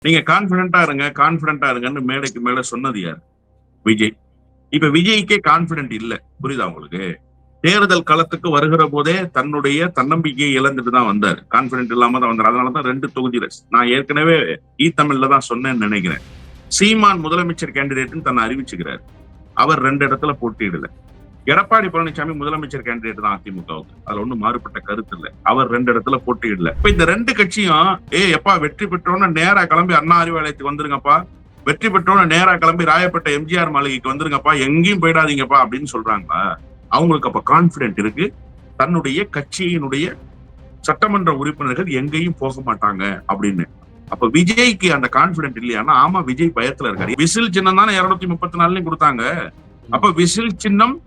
நீங்க கான்பிடண்டா இருங்கன்னு மேடைக்கு மேல சொன்னது யார்? விஜய். இப்ப விஜய்க்கே கான்பிடன்ட் இல்ல. புரியுதா உங்களுக்கு? தேர்தல் களத்துக்கு வருகிற போதே தன்னுடைய தன்னம்பிக்கையை இழந்துட்டு தான் வந்தார். கான்பிடன்ட் இல்லாம தான் வந்தார். அதனாலதான் 2 தொகுதியில நான் ஏற்கனவே தமிழ்ல தான் சொன்னேன்னு நினைக்கிறேன். சீமான் முதலமைச்சர் கேண்டிடேட்னு தன்னை அறிவிச்சுக்கிறார். அவர் 2 இடத்துல போட்டியிடல. எடப்பாடி பழனிசாமி முதலமைச்சர் கேண்டிடேட் தான் அதிமுகவுக்கு. அதுல ஒண்ணும் மாறுபட்ட கருத்து இல்ல. அவர் 2 இடத்துல போட்டியிடல. இப்ப இந்த 2 கட்சியும் எப்பா வெற்றி பெற்றோன்னு நேரா கிளம்பி அண்ணா அறிவாலயத்துக்கு வந்துருங்கப்பா, வெற்றி பெற்றோன்னு நேரா கிளம்பி ராயப்பட்ட எம்ஜிஆர் மாளிகைக்கு வந்துருங்கப்பா, எங்கேயும் போயிடாதீங்கப்பா அப்படின்னு சொல்றாங்களா? அவங்களுக்கு அப்ப கான்பிடன்ட் இருக்கு. தன்னுடைய கட்சியினுடைய சட்டமன்ற உறுப்பினர்கள் எங்கேயும் போக மாட்டாங்க அப்படின்னு. அப்ப விஜய்க்கு அந்த கான்பிடன்ட் இல்லையானா? ஆமா, விஜய் பயத்துல இருக்காரு. விசில் சின்னம் தானே 234 கொடுத்தாங்க. அப்ப விசில் சின்னம்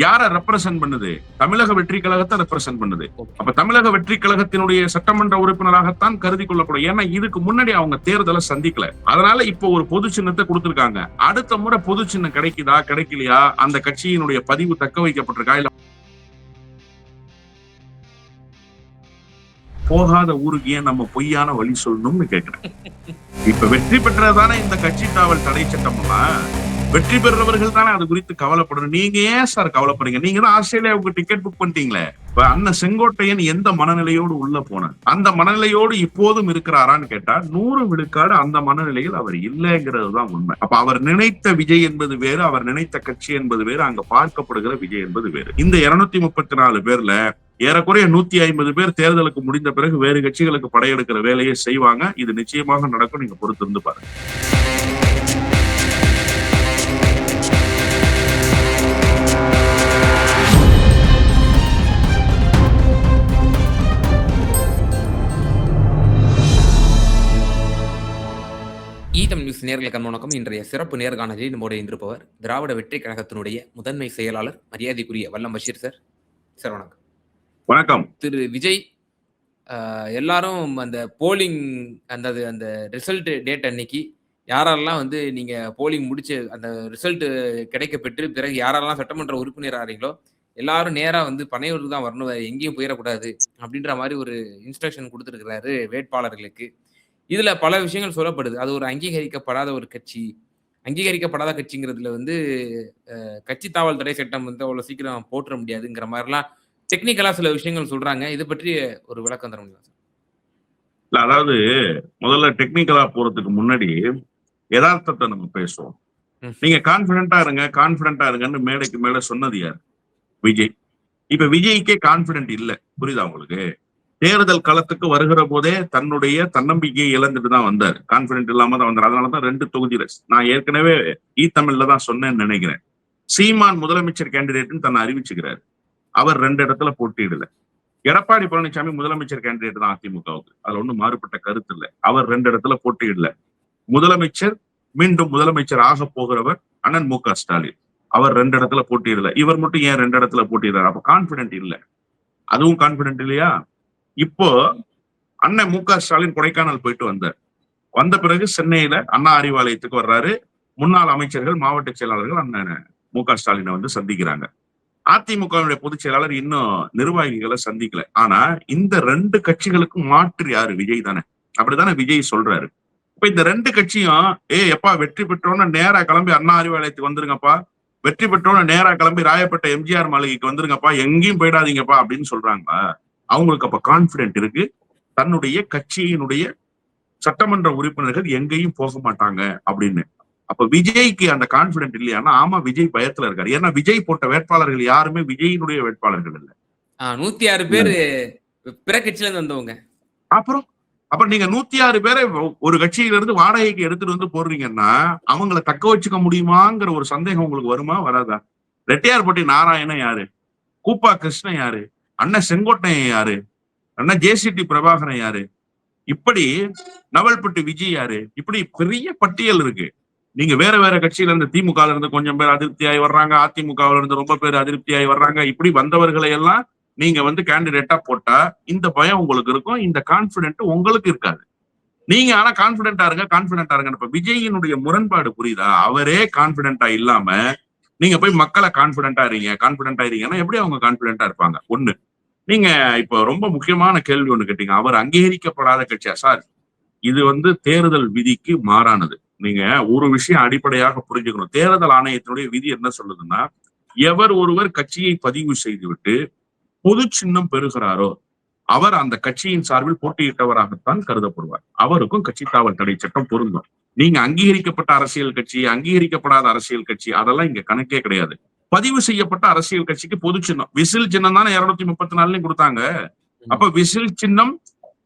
யார ரெப்ரசென்ட் பண்ணுது? தமிழக வெற்றி கழகத்தை ரெப்ரசென்ட் பண்ணுது. அப்ப தமிழக வெற்றி கழகத்தினுடைய சட்டமன்ற உறுப்பினராகத்தான் கருதி கொள்ளப்படும். ஏன்னா இதுக்கு முன்னாடி அவங்க தேர்தலை சந்திக்கல. அதனால இப்போ ஒரு பொது சின்னத்தை கொடுத்திருக்காங்க. அடுத்த முறை பொது சின்னம் கிடைக்குதா கிடைக்கலையா, அந்த கட்சியினுடைய பதிவு தக்க வைக்கப்பட்டிருக்கா இல்ல போகாத ஊருக்கு ஏன் நம்ம பொய்யான வழி சொல்லணும்னு கேட்கிறேன். இப்ப வெற்றி பெற்றதானே இந்த கட்சி தாவல் தடை சட்டம்லாம். வெற்றி பெறுறவர்கள் தானே அது குறித்து கவலைப்படணும். நீங்க ஏன் சார் கவலைப்படுறீங்க? நீங்க தான் ஆஸ்திரேலியாவுக்கு டிக்கெட் புக் பண்ணிட்டீங்களே. இப்ப அண்ணன் செங்கோட்டையன் எந்த மனநிலையோடு உள்ள போனார்? அந்த மனநிலையோடு இப்போதும் இருக்கிறாரான்னு கேட்டா 100 விழுக்காடு அந்த மனநிலையில் அவர் இல்லைங்கிறது தான் உண்மை. அப்ப அவர் நினைத்த விஜய் என்பது வேறு, அவர் நினைத்த கட்சி என்பது வேறு, அங்க பார்க்கப்படுகிற விஜய் என்பது வேறு. இந்த 234 பேர்ல ஏறக்குறைய 150 பேர் தேர்தலுக்கு முடிந்த பிறகு வேறு கட்சிகளுக்கு படையெடுக்கிற வேலையை செய்வாங்க. இது நிச்சயமாக நடக்கும். நீங்க பொறுத்திருந்து பாருங்க. ஈதம் நியூஸ் நேர்களுக்கு வணக்கம். இன்றைய சிறப்பு நேர்காணலில் நம்மோடு இருந்திருப்பவர் திராவிட வெற்றி கழகத்தினுடைய முதன்மை செயலாளர் மரியாதைக்குரிய வல்லம் பஷீர் சார். சார் வணக்கம். வணக்கம். திரு விஜய், எல்லாரும் அந்த போலிங் அந்த ரிசல்ட் டேட் அன்னைக்கு யாரெல்லாம் நீங்க போலிங் முடிச்சு அந்த ரிசல்ட் கிடைக்க பெற்று பிறகு யாரெல்லாம் சட்டமன்ற உறுப்பினர் ஆறீங்களோ எல்லாரும் நேரா பனையூருக்கு தான் வரணும், எங்கேயும் போயிடக்கூடாது அப்படின்ற மாதிரி ஒரு இன்ஸ்ட்ரக்ஷன் கொடுத்துருக்கிறாரு வேட்பாளர்களுக்கு. இதுல பல விஷயங்கள் சொல்லப்படுது. அது ஒரு அங்கீகரிக்கப்படாத ஒரு கட்சி. அங்கீகரிக்கப்படாத கட்சிங்கிறதுல கட்சி தாவல் தடை சட்டம் அவ்வளவு சீக்கிரம் போட்டுற முடியாதுங்கிற மாதிரிலாம் டெக்னிக்கலா சில விஷயங்கள் சொல்றாங்க. இதை பற்றி ஒரு விளக்கம் தர முடியும்? அதாவது முதல்ல டெக்னிக்கலா போறதுக்கு முன்னாடி யதார்த்தத்தை நம்ம பேசுவோம். நீங்க கான்பிடண்டா இருங்கன்னு மேடைக்கு மேல சொன்னது யார்? விஜய். இப்ப விஜய்க்கே கான்பிடன்ட் இல்ல. புரியுதா உங்களுக்கு? தேர்தல் களத்துக்கு வருகிற போதே தன்னுடைய தன்னம்பிக்கையை இழந்துட்டு தான் வந்தார். கான்பிடன்ட் இல்லாம தான் வந்தார். அதனாலதான் 2 தொகுதியில நான் ஏற்கனவே தமிழ்ல தான் சொன்னேன்னு நினைக்கிறேன். சீமான் முதலமைச்சர் கேண்டிடேட்னு தன்னை அறிவிச்சுக்கிறார். அவர் 2 இடத்துல போட்டியிடல. எடப்பாடி பழனிசாமி முதலமைச்சர் கேண்டிடேட் தான் அதிமுகவுக்கு. அதுல ஒண்ணும் மாறுபட்ட கருத்து இல்ல. அவர் 2 இடத்துல போட்டியிடல. முதலமைச்சர் மீண்டும் முதலமைச்சர் ஆக போகிறவர் அண்ணன் மு.க. ஸ்டாலின். அவர் 2 இடத்துல போட்டியிடல. இவர் மட்டும் ஏன் 2 இடத்துல போட்டியிடறாரு? அப்ப கான்பிடன்ட் இல்ல. அதுவும் கான்பிடன்ட் இல்லையா? இப்போ அண்ணன் மு.க. ஸ்டாலின் கொடைக்கானல் போயிட்டு வந்தார். வந்த பிறகு சென்னையில அண்ணா அறிவாலயத்துக்கு வர்றாரு. முன்னாள் அமைச்சர்கள், மாவட்ட செயலாளர்கள் அண்ணன் மு.க. ஸ்டாலினை சந்திக்கிறாங்க. அதிமுகவுடைய பொதுச் செயலாளர் இன்னும் நிர்வாகிகளை சந்திக்கல. ஆனா இந்த 2 கட்சிகளுக்கும் மாற்று யாரு? விஜய் தானே. அப்படித்தானே விஜய் சொல்றாரு. இப்ப இந்த 2 கட்சியும் எப்பா வெற்றி பெற்றோன்னு நேரா கிளம்பி அண்ணா அறிவாலயத்துக்கு வந்துருங்கப்பா, வெற்றி பெற்றோன்னு நேரா கிளம்பி ராயப்பட்ட எம்ஜிஆர் மாளிகைக்கு வந்துருங்கப்பா, எங்கேயும் போயிடாதீங்கப்பா அப்படின்னு சொல்றாங்களா? அவங்களுக்கு அப்ப கான்பிடன்ட் இருக்கு. தன்னுடைய கட்சியினுடைய சட்டமன்ற உறுப்பினர்கள் எங்கேயும் போக மாட்டாங்க அப்படின்னு. அப்ப விஜய்க்கு அந்த கான்பிடன்ட் இல்லையானா? ஆமா, விஜய் பயத்துல இருக்காரு. ஏன்னா விஜய் போட்ட வேட்பாளர்கள் யாருமே விஜயினுடைய வேட்பாளர்கள் இல்ல. 106 பேர் பிற கட்சியில இருந்து வந்தவங்க. அப்புறம் நீங்க 106 பேரை ஒரு கட்சியில இருந்து வாடகைக்கு எடுத்துட்டு போடுறீங்கன்னா அவங்களை தக்க வச்சுக்க முடியுமாங்கிற ஒரு சந்தேகம் உங்களுக்கு வருமா வராதா? ரெட்டியார்பட்டி நாராயணன் யாரு? கூப்பா கிருஷ்ணன் யாரு? அண்ணன் செங்கோட்டையன் யாரு? அண்ணன் ஜேசிடி பிரபாகரன் யாரு? இப்படி நவல்பட்டி விஜய் யாரு? இப்படி பெரிய பட்டியல் இருக்கு. நீங்க வேற வேற கட்சியில இருந்து திமுக இருந்து கொஞ்சம் பேர் அதிருப்தியாகி வர்றாங்க, அதிமுகவுல இருந்து ரொம்ப பேர் அதிருப்தியாகி வர்றாங்க. இப்படி வந்தவர்களை எல்லாம் நீங்க கேண்டிடேட்டா போட்டா இந்த பயம் உங்களுக்கு இருக்கும், இந்த கான்பிடன்ட் உங்களுக்கு இருக்காது. நீங்க ஆனா கான்பிடண்டா இருங்க. இப்ப விஜயினுடைய முரண்பாடு புரியுதா? அவரே கான்பிடண்டா இல்லாம நீங்க போய் மக்களை கான்பிடண்டா இருங்கன்னா எப்படி அவங்க கான்பிடண்டா இருப்பாங்க? ஒண்ணு. நீங்க இப்ப ரொம்ப முக்கியமான கேள்வி ஒண்ணு கேட்டீங்க. அவர் அங்கீகரிக்கப்படாத கட்சியா? சார், இது தேர்தல் விதிக்கு மாறானது. நீங்க ஒரு விஷயம் அடிப்படையாக புரிஞ்சுக்கணும். தேர்தல் ஆணையத்தினுடைய விதி என்ன சொல்லுதுன்னா, எவர் ஒருவர் கட்சியை பதிவு செய்துவிட்டு பொது சின்னம் பெறுகிறாரோ அவர் அந்த கட்சியின் சார்பில் போட்டியிட்டவராகத்தான் கருதப்படுவார். அவருக்கும் கட்சி தாவல் தடை சட்டம் பொருந்தும். நீங்க அங்கீகரிக்கப்பட்ட அரசியல் கட்சி, அங்கீகரிக்கப்படாத அரசியல் கட்சி அதெல்லாம் இங்க கணக்கே கிடையாது. பதிவு செய்யப்பட்ட அரசியல் கட்சிக்கு பொது சின்னம், விசில் சின்னம் தானே 234 கொடுத்தாங்க. அப்ப விசில் சின்னம்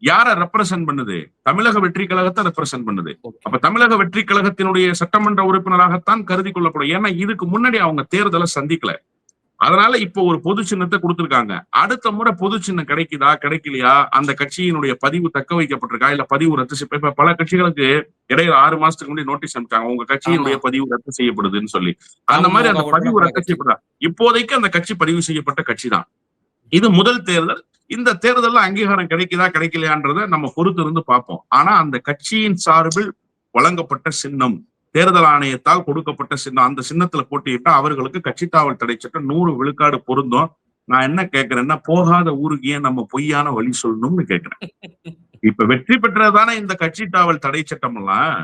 யார ரெப்ரசென்ட் பண்ணுது? தமிழக வெற்றி கழகத்தை ரெப்ரசென்ட் பண்ணுது. அப்ப தமிழக வெற்றி கழகத்தினுடைய சட்டமன்ற உறுப்பினராகத்தான் கருதி கொள்ளப்படும். ஏன்னா இதுக்கு முன்னாடி அவங்க தேர்தலை சந்திக்கல. அதனால இப்ப ஒரு பொது சின்னத்தை கொடுத்திருக்காங்க. அடுத்த முறை பொது சின்னம் கிடைக்குதா கிடைக்கலையா, அந்த கட்சியினுடைய பதிவு தக்க வைக்கப்பட்டிருக்கா இல்ல பதிவு ரத்து இப்ப பல கட்சிகளுக்கு இடையில 6 மாசத்துக்கு முன்னாடி நோட்டீஸ் அனுப்பிச்சாங்க, உங்க கட்சியினுடைய பதிவு ரத்து செய்யப்படுதுன்னு சொல்லி. அந்த மாதிரி அந்த பதிவு ரத்து செய்யப்படுறா. இப்போதைக்கு அந்த கட்சி பதிவு செய்யப்பட்ட கட்சி தான். இது முதல் தேர்தல். இந்த தேர்தல்ல அங்கீகாரம் கிடைக்குதா கிடைக்கலையான்றத நம்ம பொறுத்து இருந்து பார்ப்போம். ஆனா அந்த கட்சியின் சார்பில் வழங்கப்பட்ட சின்னம், தேர்தல் ஆணையத்தால் கொடுக்கப்பட்ட சின்னம், அந்த சின்னத்துல போட்டியிட்டா அவர்களுக்கு கட்சி தாவல் தடை சட்டம் 100 விழுக்காடு பொருந்தும். நான் என்ன கேட்கிறேன்னா, போகாத ஊருக்கு ஏன் நம்ம பொய்யான வழி சொல்லணும்னு கேட்கிறேன். இப்ப வெற்றி பெற்றதானே இந்த கட்சி தாவல் தடை சட்டம் எல்லாம்.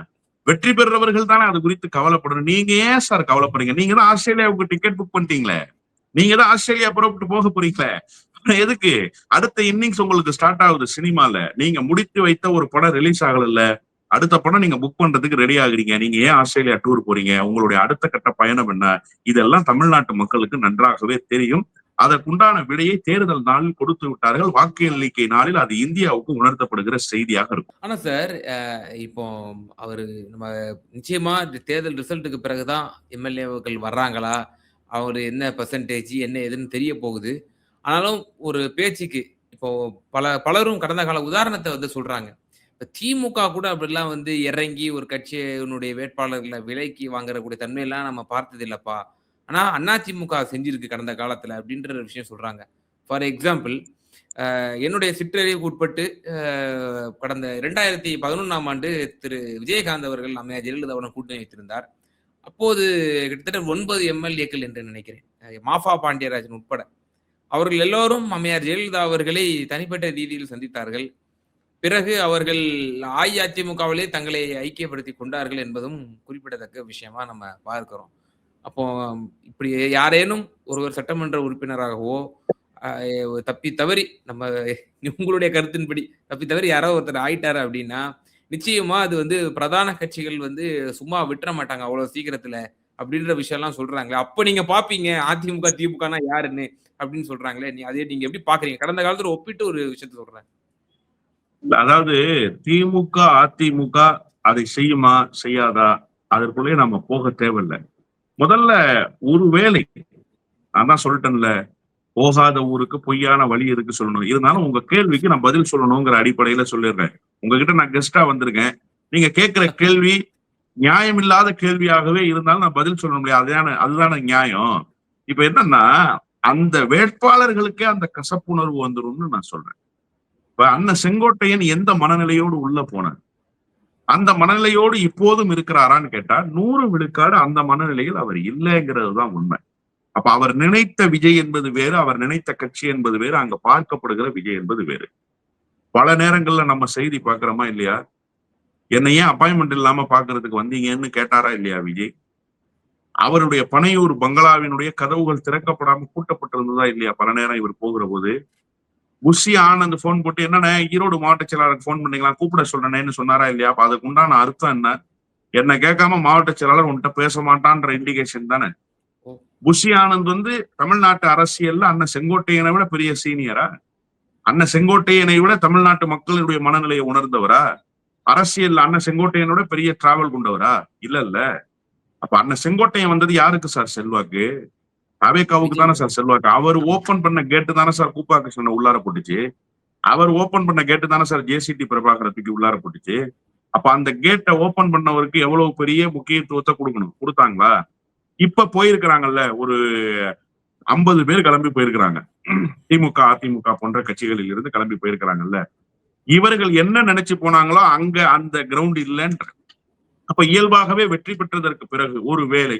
வெற்றி பெற்றவர்கள் தானே அது குறித்து கவலைப்படணும். நீங்க ஏன் சார் கவலைப்படுறீங்க? நீங்க தான் ஆஸ்திரேலியாவுக்கு டிக்கெட் புக் பண்ணிட்டீங்களே, நீங்க தான் ஆஸ்திரேலியா புறப்பட்டு போக போறீங்களே, எதுக்கு? அடுத்த இன்னிங்ஸ் உங்களுக்கு ஸ்டார்ட் ஆகுது சினிமால. நீங்க முடித்து வைத்த ஒரு படம் ரிலீஸ் ஆகல, அடுத்த படம் நீங்க புக் பண்றதுக்கு ரெடி ஆகுறீங்க. நீங்க ஏன் ஆஸ்திரேலியா டூர் போறீங்க? உங்களுடைய அடுத்த கட்ட பயணம் என்ன? இதெல்லாம் தமிழ்நாட்டு மக்களுக்கு நன்றாகவே தெரியும். அதற்குண்டான விடையை தேர்தல் நாளில் கொடுத்து விட்டார்கள். வாக்கு எண்ணிக்கை நாளில் அது இந்தியாவுக்கு உணர்த்தப்படுகிற செய்தியாக இருக்கும். ஆனா சார், இப்போ அவரு நம்ம நிச்சயமா தேர்தல் ரிசல்ட்டுக்கு பிறகுதான் எம்எல்ஏக்கள் வர்றாங்களா, அவரு என்ன பெர்சன்டேஜ் என்ன ஏதுன்னு தெரிய போகுது. ஆனாலும் ஒரு பேச்சுக்கு இப்போ பலரும் கடந்த கால உதாரணத்தை சொல்றாங்க. இப்ப திமுக கூட அப்படிலாம் இறங்கி ஒரு கட்சியினுடைய வேட்பாளர்களை விலைக்கு வாங்குறக்கூடிய தன்மையெல்லாம் நம்ம பார்த்தது இல்லப்பா. ஆனா அதிமுக செஞ்சிருக்கு கடந்த காலத்துல அப்படின்ற ஒரு விஷயம் சொல்றாங்க. ஃபார் எக்ஸாம்பிள், என்னுடைய சிற்றறிவுக்கு உட்பட்டு கடந்த 2011ஆம் ஆண்டு திரு விஜயகாந்த் அவர்கள் அம்மையார் ஜெயலலிதாவுடன் கூட்டணி வைத்திருந்தார். அப்போது கிட்டத்தட்ட 9 எம்எல்ஏக்கள் என்று நினைக்கிறேன், மாஃபா பாண்டியராஜன் உட்பட. அவர்கள் எல்லோரும் அம்மையார் ஜெயலலிதா அவர்களை தனிப்பட்ட ரீதியில் சந்தித்தார்கள். பிறகு அவர்கள் அஇஅதிமுகவிலே தங்களை ஐக்கியப்படுத்திக் கொண்டார்கள் என்பதும் குறிப்பிடத்தக்க விஷயமா நம்ம பார்க்கிறோம். அப்போ இப்படி யாரேனும் ஒருவர் சட்டமன்ற உறுப்பினராகவோ தப்பி தவறி, நம்ம உங்களுடைய கருத்தின்படி தப்பி தவறி யாராவது ஒருத்தர் ஆயிட்டாரு அப்படின்னா, நிச்சயமா அது பிரதான கட்சிகள் சும்மா விட்டுற மாட்டாங்க அவ்வளவு சீக்கிரத்துல அப்படின்ற விஷயம் எல்லாம் சொல்றாங்களே. அப்ப நீங்க பாப்பீங்க அதிமுக திமுகனா யாருன்னு அப்படின்னு சொல்றாங்களே, அதே நீங்க எப்படி பாக்குறீங்க? கடந்த காலத்துல ஒப்பிட்டு ஒரு விஷயத்த சொல்றேன். அதாவது திமுக அதிமுக அதை செய்யுமா செய்யாதா அதற்குள்ளே நம்ம போக தேவையில்லை. முதல்ல ஒருவேளை நான் தான் சொல்லிட்டேன்ல, போகாத ஊருக்கு பொய்யான வழி இருக்கு சொல்லணும். இருந்தாலும் உங்க கேள்விக்கு நான் பதில் சொல்லணுங்கிற அடிப்படையில சொல்லிடுறேன். உங்ககிட்ட நான் கெஸ்டா வந்திருக்கேன். நீங்க கேட்கிற கேள்வி நியாயமில்லாத கேள்வியாகவே இருந்தாலும் நான் பதில் சொல்ல முடியாது. அதுதான நியாயம். இப்ப என்னன்னா, அந்த வேட்பாளர்களுக்கே அந்த கசப்புணர்வு வந்துரும்னு நான் சொல்றேன். இப்ப அண்ணன் செங்கோட்டையன் எந்த மனநிலையோடு உள்ள போனார்? அந்த மனநிலையோடு இப்போதும் இருக்கிறாரான்னு கேட்டா 100 விழுக்காடு அந்த மனநிலையில் அவர் இல்லைங்கிறது தான் உண்மை. அப்ப அவர் நினைத்த விஜய் என்பது வேறு, அவர் நினைத்த கட்சி என்பது வேறு, அங்க பார்க்கப்படுகிற விஜய் என்பது வேறு. பல நேரங்கள்ல நம்ம செய்தி பார்க்கிறோமா இல்லையா? என்னை ஏன் அப்பாயின்மெண்ட் இல்லாம பாக்குறதுக்கு வந்தீங்கன்னு கேட்டாரா இல்லையா விஜய்? அவருடைய பனையூர் பங்களாவினுடைய கதவுகள் திறக்கப்படாம பூட்டப்பட்டிருந்ததா இல்லையா பல நேரம் இவர் போகிற போது? புஷி ஆனந்த் போன் போட்டு என்னன்னா ஈரோடு மாவட்ட செயலாளருக்கு போன் பண்ணீங்களா, கூப்பிட சொல்றேன்னு சொன்னாரா இல்லையா? அப்ப அதுக்கு உண்டான அர்த்தம் என்ன? என்ன கேட்காம மாவட்ட செயலாளர் உன்கிட்ட பேச மாட்டான்ற இண்டிகேஷன் தானே. புஷி ஆனந்த் தமிழ்நாட்டு அரசியல்ல அண்ணன் செங்கோட்டையனை விட பெரிய சீனியரா? அண்ணன் செங்கோட்டையனை விட தமிழ்நாட்டு மக்களுடைய மனநிலையை உணர்ந்தவரா? அரசியல் அண்ணன் செங்கோட்டையனோட பெரிய டிராவல் கொண்டவரா? இல்ல. அப்ப அண்ணன் செங்கோட்டையன் வந்தது யாருக்கு சார் செல்வாக்கு? அவேகாவுக்கு தானே சார் செல்வாக்கு. அவர் ஓபன் பண்ண கேட்டு தானே சார் கூப்பா கிருஷ்ணனை உள்ளார போட்டுச்சு. அவர் ஓபன் பண்ண கேட்டு தானே சார் ஜேசிடி பிரபாகரத்துக்கு உள்ளார போட்டுச்சு. அப்ப அந்த கேட்டை ஓபன் பண்ணவருக்கு எவ்வளவு பெரிய முக்கியத்துவத்தை கொடுக்கணும், கொடுத்தாங்களா? இப்ப போயிருக்கிறாங்கல்ல, ஒரு 50 பேர் கிளம்பி போயிருக்கிறாங்க. திமுக அதிமுக போன்ற கட்சிகளில் இருந்து கிளம்பி போயிருக்கிறாங்கல்ல. இவர்கள் என்ன நினைச்சு போனாங்களோ அங்க அந்த கிரவுண்ட் இல்லைன்ற. அப்ப இயல்பாகவே வெற்றி பெற்றதற்கு பிறகு ஒரு வேலை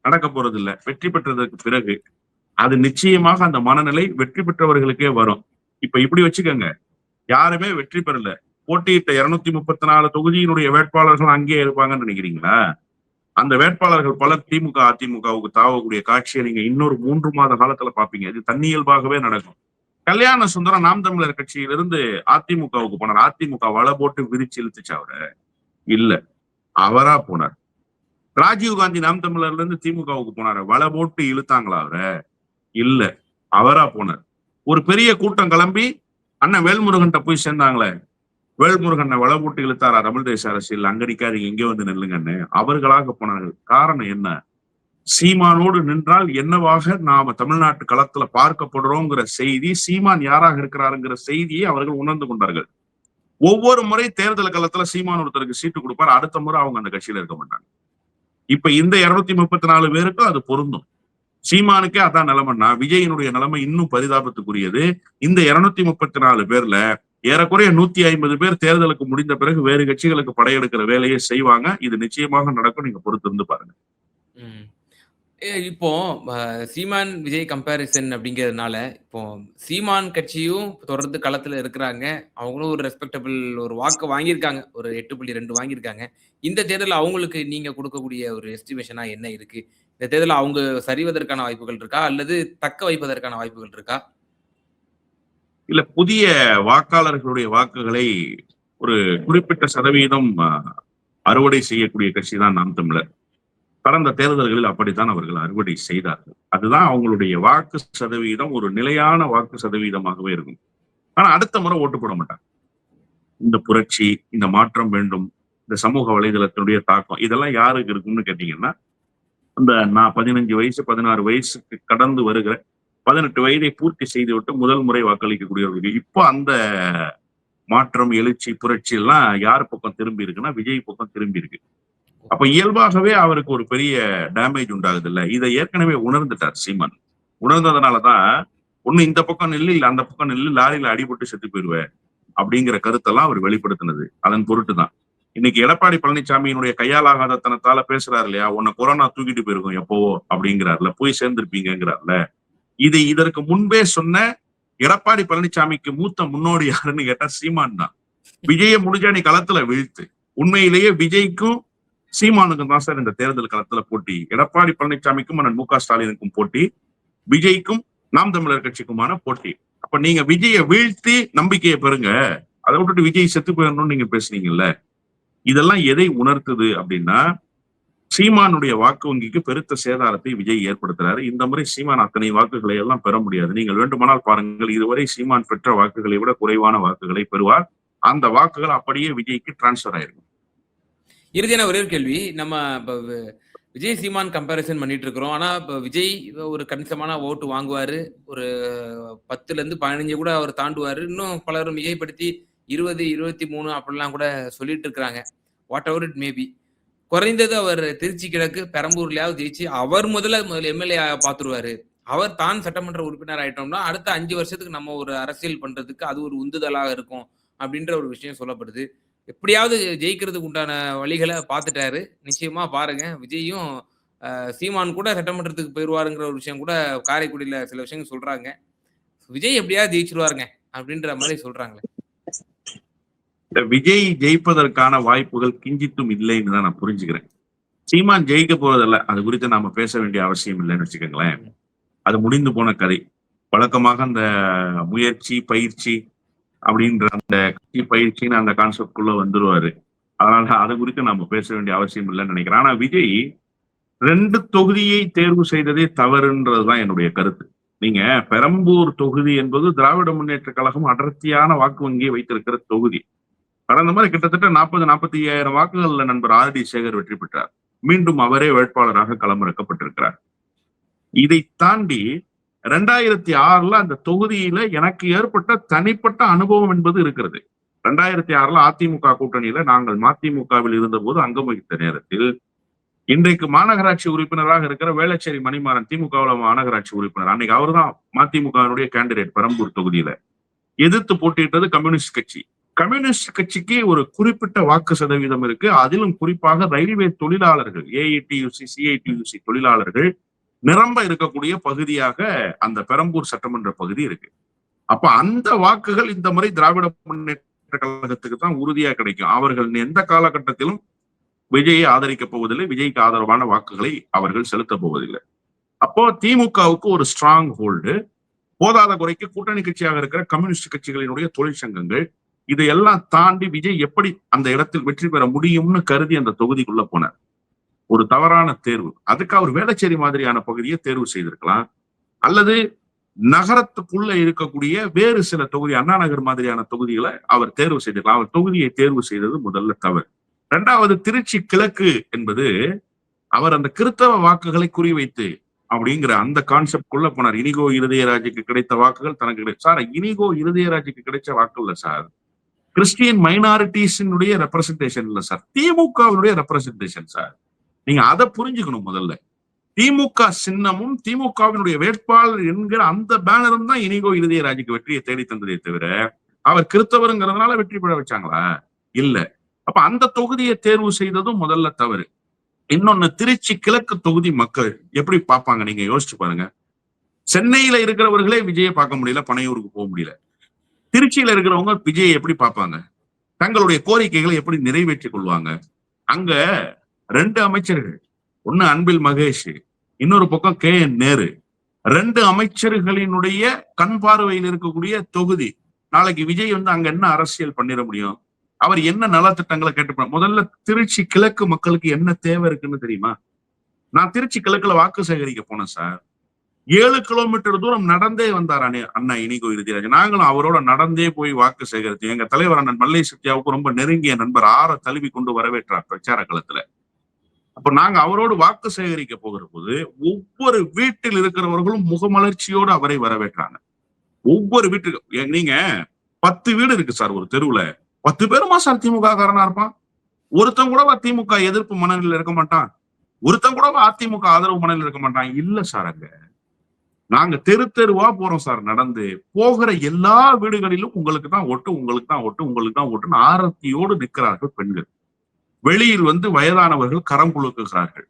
நடக்க போறது இல்ல. வெற்றி பெற்றதற்கு பிறகு அது நிச்சயமாக அந்த மனநிலை வெற்றி பெற்றவர்களுக்கே வரும். இப்ப இப்படி வச்சுக்கோங்க, யாருமே வெற்றி பெறல, போட்டியிட்ட 234 தொகுதியினுடைய வேட்பாளர்கள் அங்கேயே இருப்பாங்கன்னு நினைக்கிறீங்களா? அந்த வேட்பாளர்கள் பலர் திமுக, அதிமுகவுக்கு தாவக்கூடிய காட்சியை நீங்க இன்னொரு 3 மாத காலத்துல பாப்பீங்க. இது தன்னியல்பாகவே நடக்கும். கல்யாண சுந்தரம் நாம் தமிழர் கட்சியிலிருந்து அதிமுகவுக்கு போனார். அதிமுக வலை போட்டு விரிச்சு இழுத்துச்சு அவர? இல்ல, அவரா போனார். ராஜீவ்காந்தி நாம் தமிழர்ல இருந்து திமுகவுக்கு போனாரு. வலை போட்டு இழுத்தாங்களா அவர? இல்ல, அவரா போனார். ஒரு பெரிய கூட்டம் கிளம்பி அண்ணன் வேல்முருகன்ட்ட போய் சேர்ந்தாங்களே, வேல்முருகனை வலை போட்டு இழுத்தாரா தமிழ் தேச அரசியல், அங்க நிக்காதீங்க இங்கே வந்து நில்லுங்கன்னு அவர்களாக போனார்கள். காரணம் என்ன? சீமானோடு நின்றால் என்னவாக நாம தமிழ்நாட்டு களத்துல பார்க்கப்படுறோங்கிற செய்தி, சீமான் யாராக இருக்கிறாருங்கிற செய்தியை அவர்கள் உணர்ந்து கொண்டார்கள். ஒவ்வொரு முறை தேர்தல் களத்துல சீமான் ஒருத்தருக்கு சீட்டு கொடுப்பார், அடுத்த முறை அவங்க அந்த கட்சியில இருக்க மாட்டாங்க. இப்ப இந்த 234 பேருக்கும் அது பொருந்தும். சீமானுக்கே அதான் நிலைமைன்னா விஜயினுடைய நிலைமை இன்னும் பரிதாபத்துக்குரியது. இந்த 234 பேர்ல ஏறக்குறைய 150 பேர் தேர்தலுக்கு முடிந்த பிறகு வேறு கட்சிகளுக்கு படையெடுக்கிற வேலையை செய்வாங்க. இது நிச்சயமாக நடக்கும். நீங்க பொறுத்து இருந்து பாருங்க. இப்போ சீமான் விஜய் கம்பேரிசன் அப்படிங்கிறதுனால இப்போ சீமான் கட்சியும் தொடர்ந்து களத்துல இருக்கிறாங்க. அவங்களும் ஒரு ரெஸ்பெக்டபிள் ஒரு வாக்கு வாங்கியிருக்காங்க. ஒரு 8.2 வாங்கியிருக்காங்க. இந்த தேர்தல் அவங்களுக்கு நீங்க கொடுக்கக்கூடிய ஒரு எஸ்டிமேஷனா என்ன இருக்கு? இந்த தேர்தல் அவங்க சரிவதற்கான வாய்ப்புகள் இருக்கா? அல்லது தக்க வைப்பதற்கான வாய்ப்புகள் இருக்கா? இல்ல, புதிய வாக்காளர்களுடைய வாக்குகளை ஒரு குறிப்பிட்ட சதவீதம் அறுவடை செய்யக்கூடிய கட்சி தான் நாம் தமிழர். கடந்த தேர்தல்களில் அப்படித்தான் அவர்கள் அறுவடை செய்தார்கள். அதுதான் அவங்களுடைய வாக்கு சதவீதம் ஒரு நிலையான வாக்கு சதவீதமாகவே இருக்கும். ஆனா அடுத்த முறை ஓட்டு போட மாட்டாங்க. இந்த புரட்சி, இந்த மாற்றம் வேண்டும், இந்த சமூக வலைதளத்தினுடைய தாக்கம், இதெல்லாம் யாருக்கு இருக்கும்னு கேட்டீங்கன்னா, இந்த நான் 15 வயசு 16 வயசுக்கு கடந்து வருகிற 18 வயதை பூர்த்தி செய்துவிட்டு முதல் முறை வாக்களிக்கக்கூடியவர்களுக்கு இப்போ அந்த மாற்றம், எழுச்சி, புரட்சி எல்லாம் யார் பக்கம் திரும்பி இருக்குன்னா விஜய் பக்கம் திரும்பி இருக்கு. அப்ப இயல்பாகவே அவருக்கு ஒரு பெரிய டேமேஜ் உண்டாகுது இல்ல. இதை ஏற்கனவே உணர்ந்துட்டார் சீமான். உணர்ந்ததுனாலதான் ஒண்ணு இந்த பக்கம் நில்லு, இல்ல அந்த பக்கம் நில்லு, லாரியில அடிபட்டு செத்து போயிருவேன் அப்படிங்கிற கருத்தெல்லாம் அவர் வெளிப்படுத்தினது அதன் பொருட்டு தான். இன்னைக்கு எடப்பாடி பழனிசாமியினுடைய கையாலாகாதத்தனத்தால பேசுறாரு இல்லையா, உன்னை கொரோனா தூக்கிட்டு போயிருக்கும் எப்பவோ அப்படிங்கிறாருல, போய் சேர்ந்திருப்பீங்கிறாருல. இதை இதற்கு முன்பே சொன்ன எடப்பாடி பழனிசாமிக்கு மூத்த முன்னோடி யாருன்னு கேட்டா சீமான் தான். விஜய முடிஞ்சா நீ களத்துல வீழ்த்து. உண்மையிலேயே விஜய்க்கும் சீமானுக்கும் தான் சார் இந்த தேர்தல் களத்துல போட்டி. எடப்பாடி பழனிசாமிக்கும் அண்ணன் மு க ஸ்டாலினுக்கும் போட்டி, விஜய்க்கும் நாம் தமிழர் கட்சிக்குமான போட்டி. அப்ப நீங்க விஜய வீழ்த்தி நம்பிக்கையை பெறுங்க, அதை விட்டுட்டு விஜய் செத்து போயிடணும்னு நீங்க பேசுனீங்கல்ல. இதெல்லாம் எதை உணர்த்துது அப்படின்னா, சீமானுடைய வாக்கு வங்கிக்கு பெருத்த சேதாரத்தை விஜய் ஏற்படுத்துறாரு. இந்த முறை சீமான் அத்தனை வாக்குகளை எல்லாம் பெற முடியாது. நீங்கள் வேண்டுமானால் பாருங்கள், இதுவரை சீமான் பெற்ற வாக்குகளை விட குறைவான வாக்குகளை பெறுவார். அந்த வாக்குகள் அப்படியே விஜய்க்கு டிரான்ஸ்பர் ஆயிருக்கும். இறுதியான ஒரே ஒரு கேள்வி. நம்ம இப்ப விஜய் சீமான் கம்பேரிசன் பண்ணிட்டு இருக்கிறோம். ஆனா இப்ப விஜய் ஒரு கணிசமான ஓட்டு வாங்குவாரு. ஒரு 10ல இருந்து 15 கூட அவர் தாண்டுவாரு. இன்னும் பலரும் மிகைப்படுத்தி 20, 23 அப்படிலாம் கூட சொல்லிட்டு இருக்கிறாங்க. What ever it maybe. குறைந்தது அவர் திருச்சி கிழக்கு, பெரம்பூர்லயாவது ஜெயிச்சு அவர் முதல்ல எம்எல்ஏ பாத்துருவாரு. அவர் தான் சட்டமன்ற உறுப்பினர் ஆயிட்டோம்னா அடுத்த 5 வருஷத்துக்கு நம்ம ஒரு அரசியல் பண்றதுக்கு அது ஒரு உந்துதலாக இருக்கும் அப்படின்ற ஒரு விஷயம் சொல்லப்படுது. எப்படியாவது ஜெயிக்கிறதுக்கு உண்டான வழிகளை பார்த்துட்டாரு. நிச்சயமா பாருங்க, விஜயும் சீமான் கூட சட்டமன்றத்துக்கு போயிருவாருங்கிற ஒரு விஷயம் கூட காரைக்குடியில சில விஷயங்கள் சொல்றாங்க. விஜய் எப்படியாவது ஜெயிச்சிருவாருங்க அப்படின்ற மாதிரி சொல்றாங்களே. விஜய் ஜெயிப்பதற்கான வாய்ப்புகள் கிஞ்சித்தும் இல்லைன்னு தான் நான் புரிஞ்சுக்கிறேன். சீமான் ஜெயிக்க போறதில்ல, அது குறித்து நாம பேச வேண்டிய அவசியம் இல்லைன்னு வச்சுக்கோங்களேன். அது முடிந்து போன கதை. வழக்கமாக அந்த முயற்சி, பயிற்சி அப்படின்ற அந்த கட்சி பயிற்சின்னு அந்த கான்செப்டுக்குள்ள வந்துருவாரு. அதனால அது குறித்து நாம பேச வேண்டிய அவசியம் இல்லைன்னு நினைக்கிறேன். ஆனா விஜய் 2 தொகுதியை தேர்வு செய்ததே தவறுன்றதுதான் என்னுடைய கருத்து. நீங்க பெரம்பூர் தொகுதி என்பது திராவிட முன்னேற்ற கழகம் அடர்த்தியான வாக்கு வங்கியை வைத்திருக்கிற தொகுதி. கடந்த மாதிரி கிட்டத்தட்ட 40-45 வாக்குகள்ல நண்பர் ஆர்.டி. சேகர் வெற்றி பெற்றார். மீண்டும் அவரே வேட்பாளராக களமிறக்கப்பட்டிருக்கிறார். இதை தாண்டி 2006 அந்த தொகுதியில எனக்கு ஏற்பட்ட தனிப்பட்ட அனுபவம் என்பது இருக்கிறது. 2006 அதிமுக கூட்டணியில நாங்கள் மதிமுகவில் இருந்த போது அங்கம் வகித்த நேரத்தில் இன்றைக்கு மாநகராட்சி உறுப்பினராக இருக்கிற வேளச்சேரி மணிமாறன் திமுகவுல மாநகராட்சி உறுப்பினர், அன்னைக்கு அவர் தான் மதிமுகவினுடைய கேண்டிடேட். பெரம்பூர் தொகுதியில எதிர்த்து போட்டியிட்டது கம்யூனிஸ்ட் கட்சி. கம்யூனிஸ்ட் கட்சிக்கு ஒரு குறிப்பிட்ட வாக்கு சதவீதம் இருக்கு. அதிலும் குறிப்பாக ரயில்வே தொழிலாளர்கள், ஏஐடியூசி, சிஐடியூசி தொழிலாளர்கள் நிரம்ப இருக்கக்கூடிய பகுதியாக அந்த பெரம்பூர் சட்டமன்ற பகுதி இருக்கு. அப்ப அந்த வாக்குகள் இந்த முறை திராவிட முன்னேற்ற முன்னேற்ற கழகத்துக்கு தான் உறுதியா கிடைக்கும். அவர்கள் எந்த காலகட்டத்திலும் விஜயை ஆதரிக்கப் போவதில்லை. விஜய்க்கு ஆதரவான வாக்குகளை அவர்கள் செலுத்தப் போவதில்லை. அப்போ திமுகவுக்கு ஒரு ஸ்ட்ராங் ஹோல்டு. போதாத குறைக்கு கூட்டணி கட்சியாக இருக்கிற கம்யூனிஸ்ட் கட்சிகளினுடைய தொழிற்சங்கங்கள் இதையெல்லாம் தாண்டி விஜய் எப்படி அந்த இடத்தில் வெற்றி பெற முடியும்னு கருதி அந்த தொகுதிக்குள்ள போனார். ஒரு தவறான தேர்வு. அதுக்கு அவர் வேளச்சேரி மாதிரியான பகுதியை தேர்வு செய்திருக்கலாம். அல்லது நகரத்துக்குள்ள இருக்கக்கூடிய வேறு சில தொகுதி, அண்ணா நகர் மாதிரியான தொகுதிகளை அவர் தேர்வு செய்திருக்கலாம். அவர் தொகுதியை தேர்வு செய்தது முதல்ல தவறு. இரண்டாவது, திருச்சி கிழக்கு என்பது அவர் அந்த கிறித்தவ வாக்குகளை குறிவைத்து அப்படிங்கிற அந்த கான்செப்ட் போனார். இனிகோ இருதயராஜுக்கு கிடைத்த வாக்குகள் தனக்கு கிடைக்கும். சார், இனிகோ இருதயராஜுக்கு கிடைச்ச வாக்கு இல்ல சார், கிறிஸ்டியன் மைனாரிட்டிஸினுடைய ரெப்ரசன்டேஷன் இல்ல சார், திமுகவினுடைய ரெப்ரசன்டேஷன் சார். நீங்க அதை புரிஞ்சுக்கணும். முதல்ல திமுக சின்னமும் திமுகவினுடைய வேட்பாளர் என்கிற அந்த பேனரும் தான் இனிகோ இருதயராஜுக்கு வெற்றியை தேடி தந்ததே தவிர அவர் கிறிஸ்தவருங்கிறதுனால வெற்றி பெற வச்சாங்களா? இல்ல. அப்ப அந்த தொகுதியை தேர்வு செய்ததும் முதல்ல தவறு. இன்னொன்னு, திருச்சி கிழக்கு தொகுதி மக்கள் எப்படி பார்ப்பாங்க நீங்க யோசிச்சு பாருங்க. சென்னையில இருக்கிறவர்களே விஜயை பார்க்க முடியல, பனையூருக்கு போக முடியல. திருச்சியில இருக்கிறவங்க விஜயை எப்படி பார்ப்பாங்க? தங்களுடைய கோரிக்கைகளை எப்படி நிறைவேற்றிக் கொள்வாங்க? அங்க 2 அமைச்சர்கள், ஒன்னு அன்பில் மகேஷ், இன்னொரு பக்கம் KN நேரு, 2 அமைச்சர்களினுடைய கண் பார்வையில் இருக்கக்கூடிய தொகுதி. நாளைக்கு விஜய் அங்க என்ன அரசியல் பண்ணிட முடியும்? அவர் என்ன நலத்திட்டங்களை கேட்டு முதல்ல திருச்சி கிழக்கு மக்களுக்கு என்ன தேவை இருக்குன்னு தெரியுமா? நான் திருச்சி கிழக்குல வாக்கு சேகரிக்க போனேன் சார். 7 கிலோமீட்டர் தூரம் நடந்தே வந்தார் அண்ணா இனிகோ இருதயராஜ். நாங்களும் அவரோட நடந்தே போய் வாக்கு சேகரித்தோம். எங்க தலைவர் அண்ணன் மல்லை சத்யாவுக்கு ரொம்ப நெருங்கிய நண்பர், ஆற தழுவி கொண்டு வரவேற்றார் பிரச்சார களத்துல. அப்ப நாங்க அவரோடு வாக்கு சேகரிக்க போகிற போது ஒவ்வொரு வீட்டில் இருக்கிறவர்களும் முகமலர்ச்சியோடு அவரை வரவேற்றாங்க. ஒவ்வொரு வீட்டுக்கு நீங்க 10 வீடு இருக்கு சார் ஒரு தெருவுல, 10 பேருமா சார் திமுக காரனா இருப்பான்? ஒருத்தன் கூட திமுக எதிர்ப்பு மனநிலையில் இருக்க மாட்டான், ஒருத்தன் கூட அதிமுக ஆதரவு மனநிலையில் இருக்க மாட்டான். இல்ல சார், அங்க நாங்க தெரு தெருவா போறோம் சார். நடந்து போகிற எல்லா வீடுகளிலும் உங்களுக்கு தான் ஓட்டு, உங்களுக்கு தான் ஓட்டு, உங்களுக்கு தான் ஓட்டுன்னு ஆரத்தியோடு நிற்கிறார்கள் பெண்கள். வெளியில் வயதானவர்கள் கரம் குலுக்குகிறார்கள்.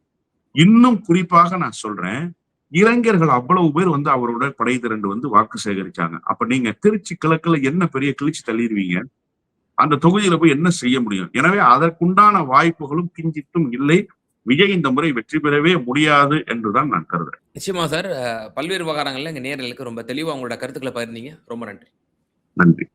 இன்னும் குறிப்பாக நான் சொல்றேன், இளைஞர்கள் அவ்வளவு பேர் அவரோட படை திரண்டு வாக்கு சேகரிச்சாங்க. அப்ப நீங்க திருச்சி கிழக்குல என்ன பெரிய கிழிச்சு தள்ளிடுவீங்க? அந்த தொகுதியில போய் என்ன செய்ய முடியும்? எனவே அதற்குண்டான வாய்ப்புகளும் கிஞ்சித்தும் இல்லை. விஜய் இந்த முறை வெற்றி பெறவே முடியாது என்றுதான் நான் கருதுறேன். நிச்சயமா சார். பல்வேறு விவகாரங்கள்ல எங்க நேயர்களுக்கு ரொம்ப தெளிவா உங்களோட கருத்துக்களை பகிர்ந்தீங்க. ரொம்ப நன்றி. நன்றி.